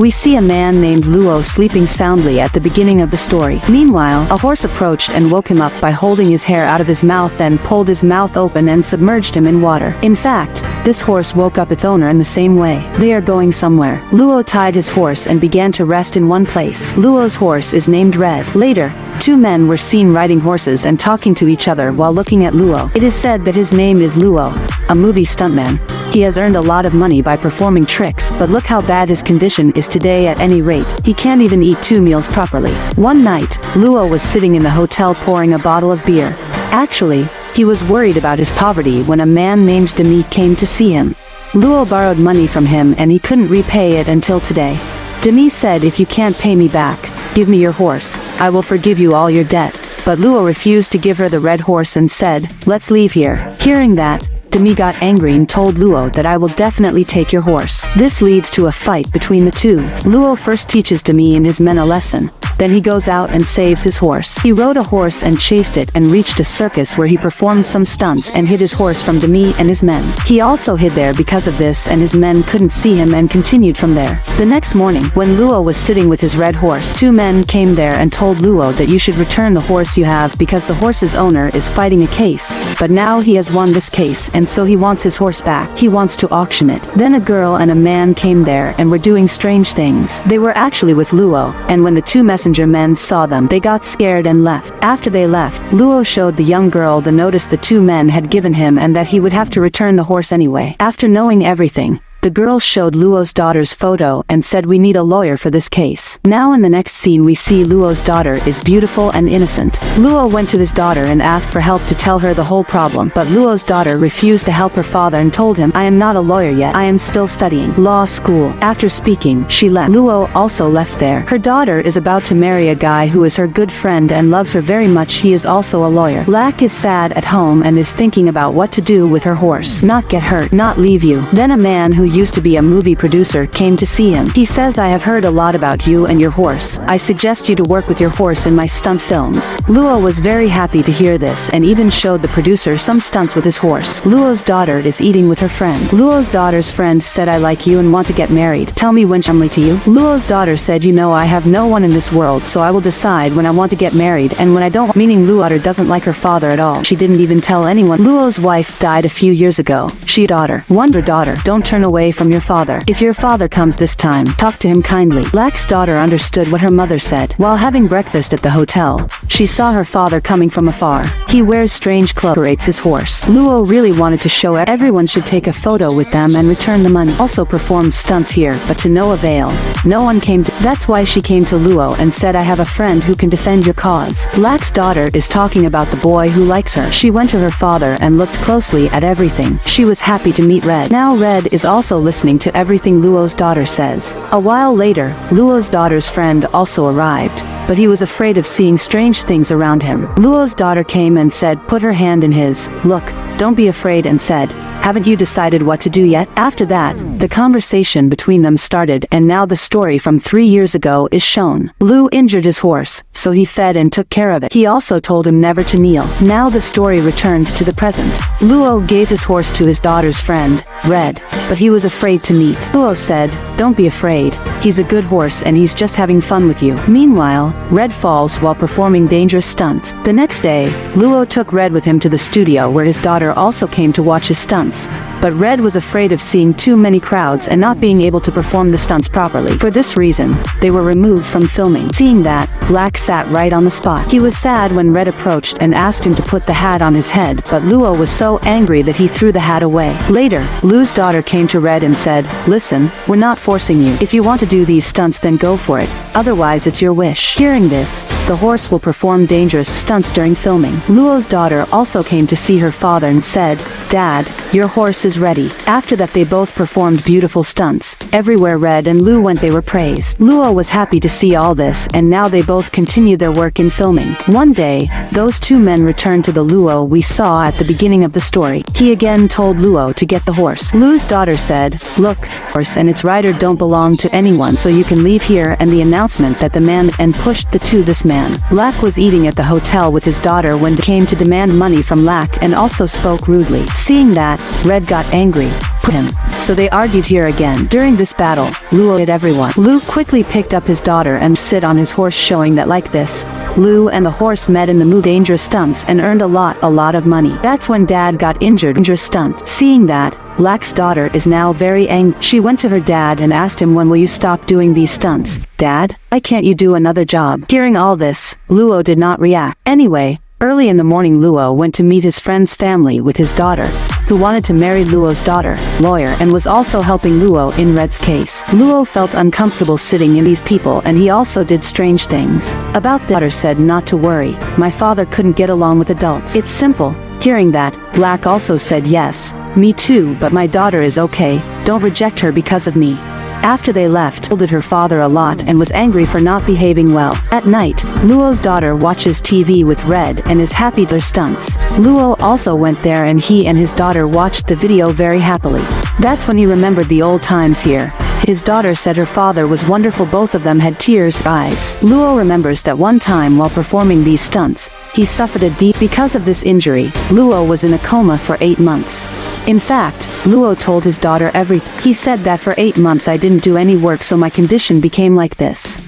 We see a man named Luo sleeping soundly at the beginning of the story. Meanwhile, a horse approached and woke him up by holding his hair out of his mouth, then pulled his mouth open and submerged him in water. In fact, this horse woke up its owner in the same way. They are going somewhere. Luo tied his horse and began to rest in one place. Luo's horse is named Red. Later, two men were seen riding horses and talking to each other while looking at Luo. It is said that his name is Luo, a movie stuntman. He has earned a lot of money by performing tricks, but look how bad his condition is today. At any rate, he can't even eat 2 meals properly. One night, Luo was sitting in the hotel pouring a bottle of beer. Actually, he was worried about his poverty when a man named Demi came to see him. Luo borrowed money from him and he couldn't repay it until today. Demi said, "If you can't pay me back, give me your horse. I will forgive you all your debt." But Luo refused to give her the red horse and said, "Let's leave here." Hearing that, Demi got angry and told Luo that I will definitely take your horse. This leads to a fight between the two. Luo first teaches Demi and his men a lesson. Then he goes out and saves his horse. He rode a horse and chased it and reached a circus where he performed some stunts and hid his horse from Demi and his men. He also hid there because of this, and his men couldn't see him and continued from there. The next morning, when Luo was sitting with his red horse, two men came there and told Luo that you should return the horse you have because the horse's owner is fighting a case. But now he has won this case, and so he wants his horse back. He wants to auction it. Then a girl and a man came there and were doing strange things. They were actually with Luo, and when the two messenger men saw them, they got scared and left. After they left, Luo showed the young girl the notice the two men had given him and that he would have to return the horse anyway. After knowing everything, the girl showed Luo's daughter's photo and said, "We need a lawyer for this case." Now in the next scene we see Luo's daughter is beautiful and innocent. Luo went to his daughter and asked for help to tell her the whole problem, but Luo's daughter refused to help her father and told him, "I am not a lawyer yet. I am still studying law school." After speaking, she left. Luo also left there. Her daughter is about to marry a guy who is her good friend and loves her very much. He is also a lawyer. Lak is sad at home and is thinking about what to do with her horse. Not get hurt, not leave you. Then a man who used to be a movie producer came to see him. He says, "I have heard a lot about you and your horse. I suggest you to work with your horse in my stunt films." Luo was very happy to hear this and even showed the producer some stunts with his horse. Luo's daughter is eating with her friend. Luo's daughter's friend said, "I like you and want to get married. Tell me when I'm to you." Luo's daughter said, "You know, I have no one in this world, so I will decide when I want to get married and when I don't." Meaning Luo's daughter doesn't like her father at all. She didn't even tell anyone. Luo's wife died a few years ago. She daughter, wonder daughter, don't turn away from your father. If your father comes this time, talk to him kindly. Lak's daughter understood what her mother said. While having breakfast at the hotel, she saw her father coming from afar. He wears strange clothes, operates his horse. Luo really wanted to show everyone should take a photo with them and return the money. Also performed stunts here, but to no avail. No one came to. That's why she came to Luo and said, "I have a friend who can defend your cause." Lak's daughter is talking about the boy who likes her. She went to her father and looked closely at everything. She was happy to meet Red. Now Red is also listening to everything Luo's daughter says. A while later, Luo's daughter's friend also arrived, but he was afraid of seeing strange things around him. Luo's daughter came and said, put her hand in his. "Look, don't be afraid," and said, "Haven't you decided what to do yet?" After that, the conversation between them started, and now the story from 3 years ago is shown. Lu injured his horse, so he fed and took care of it. He also told him never to kneel. Now the story returns to the present. Luo gave his horse to his daughter's friend, Red, but he was afraid to meet. Luo said, "Don't be afraid. He's a good horse and he's just having fun with you." Meanwhile, Red falls while performing dangerous stunts. The next day, Luo took Red with him to the studio where his daughter also came to watch his stunts. But Red was afraid of seeing too many crowds and not being able to perform the stunts properly. For this reason, they were removed from filming. Seeing that, Lak sat right on the spot. He was sad when Red approached and asked him to put the hat on his head, but Luo was so angry that he threw the hat away. Later, Lu's daughter came to Red and said, "Listen, we're not forcing you. If you want to do these stunts, then go for it. Otherwise, it's your wish." Hearing this, the horse will perform dangerous stunts during filming. Luo's daughter also came to see her father and said, "Dad, your horse is ready." After that they both performed beautiful stunts. Everywhere Red and Lu went they were praised. Luo was happy to see all this, and now they both continued their work in filming. One day, those two men returned to the Luo we saw at the beginning of the story. He again told Luo to get the horse. Lu's daughter said, "Look, horse and its rider don't belong to anyone, so you can leave here," and the announcement that the man and pushed the two this man. Lak was eating at the hotel with his daughter when came to demand money from Lak and also spoke rudely. Seeing that, Red got angry. him. So they argued here again. During this battle, Luo hit everyone. Lu quickly picked up his daughter and sit on his horse, showing that like this, Lu and the horse met in the dangerous stunts and earned a lot of money. That's when Dad got injured. Dangerous stunts. Seeing that, Lak's daughter is now very angry. She went to her dad and asked him, when will you stop doing these stunts? Dad, why can't you do another job? Hearing all this, Luo did not react. Anyway, early in the morning Luo went to meet his friend's family with his daughter, who wanted to marry Luo's daughter, lawyer, and was also helping Luo in Red's case. Luo felt uncomfortable sitting in these people, and he also did strange things. About the daughter said not to worry, my father couldn't get along with adults. It's simple. Hearing that, Lak also said yes, me too, but my daughter is okay, don't reject her because of me. After they left, scolded her father a lot and was angry for not behaving well. At night, Luo's daughter watches TV with Red and is happy to their stunts. Luo also went there and he and his daughter watched the video very happily. That's when he remembered the old times here. His daughter said her father was wonderful, both of them had tears in their eyes. Luo remembers that one time while performing these stunts, he suffered a deep. Because of this injury, Luo was in a coma for 8 months. In fact, Luo told his daughter everything. He said that for 8 months I didn't do any work, so my condition became like this.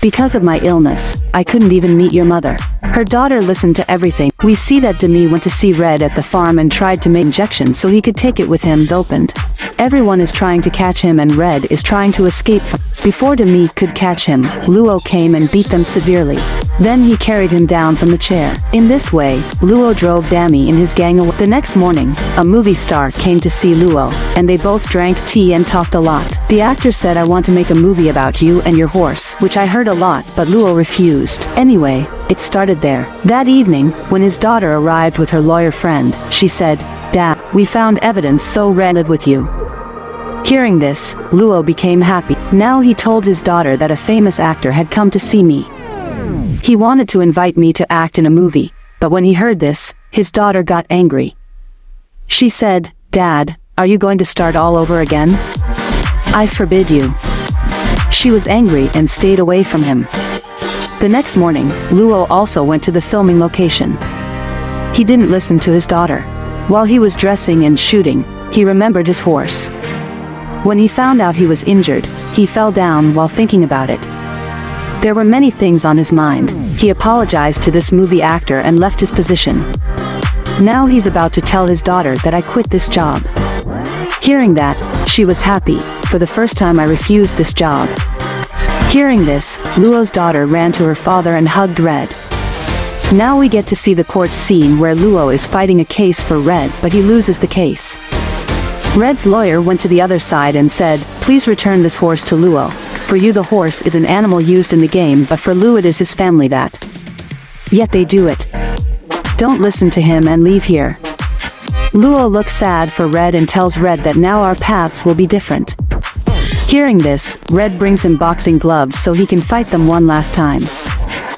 Because of my illness, I couldn't even meet your mother. Her daughter listened to everything. We see that Demi went to see Red at the farm and tried to make injections so he could take it with him opened. Everyone is trying to catch him and Red is trying to escape from. Before Demi could catch him, Luo came and beat them severely. Then he carried him down from the chair. In this way, Luo drove Dami and his gang away. The next morning, a movie star came to see Luo, and they both drank tea and talked a lot. The actor said, I want to make a movie about you and your horse, which I heard a lot, but Luo refused. Anyway, it started there. That evening, when his daughter arrived with her lawyer friend, she said, Dad, we found evidence, so Red live with you. Hearing this, Luo became happy. Now he told his daughter that a famous actor had come to see me. He wanted to invite me to act in a movie, but when he heard this, his daughter got angry. She said, Dad, are you going to start all over again? I forbid you. She was angry and stayed away from him. The next morning, Luo also went to the filming location. He didn't listen to his daughter. While he was dressing and shooting, he remembered his horse. When he found out he was injured, he fell down while thinking about it. There were many things on his mind. He apologized to this movie actor and left his position. Now he's about to tell his daughter that I quit this job. Hearing that, she was happy. For the first time I refused this job. Hearing this, Luo's daughter ran to her father and hugged Red. Now we get to see the court scene where Luo is fighting a case for Red, but he loses the case. Red's lawyer went to the other side and said, please return this horse to Luo. For you the horse is an animal used in the game, but for Lu it is his family that. Yet they do it. Don't listen to him and leave here. Luo looks sad for Red and tells Red that now our paths will be different. Hearing this, Red brings him boxing gloves so he can fight them one last time.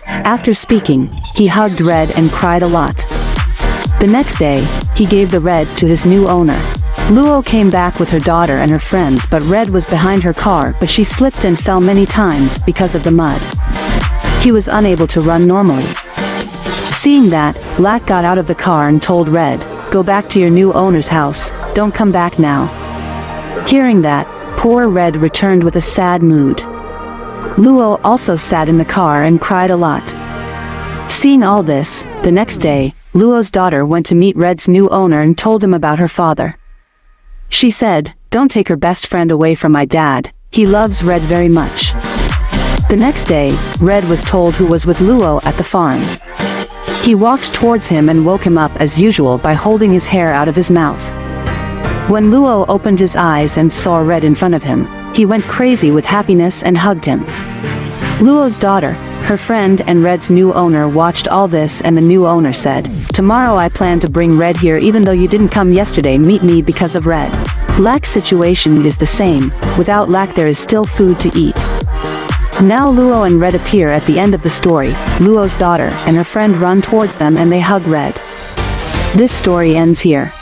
After speaking, he hugged Red and cried a lot. The next day, he gave the Red to his new owner. Luo came back with her daughter and her friends, but Red was behind her car, but she slipped and fell many times because of the mud. He was unable to run normally. Seeing that, Lak got out of the car and told Red, go back to your new owner's house, don't come back now. Hearing that, poor Red returned with a sad mood. Luo also sat in the car and cried a lot. Seeing all this, the next day, Luo's daughter went to meet Red's new owner and told him about her father. She said, don't take her best friend away from my dad, he loves Red very much. The next day, Red was told who was with Luo at the farm. He walked towards him and woke him up as usual by holding his hair out of his mouth. When Luo opened his eyes and saw Red in front of him, he went crazy with happiness and hugged him. Luo's daughter, her friend and Red's new owner watched all this, and the new owner said, tomorrow I plan to bring Red here, even though you didn't come yesterday, meet me because of Red. Lak's situation is the same. Without Lak there is still food to eat. Now Luo and Red appear at the end of the story. Luo's daughter and her friend run towards them and they hug Red. This story ends here.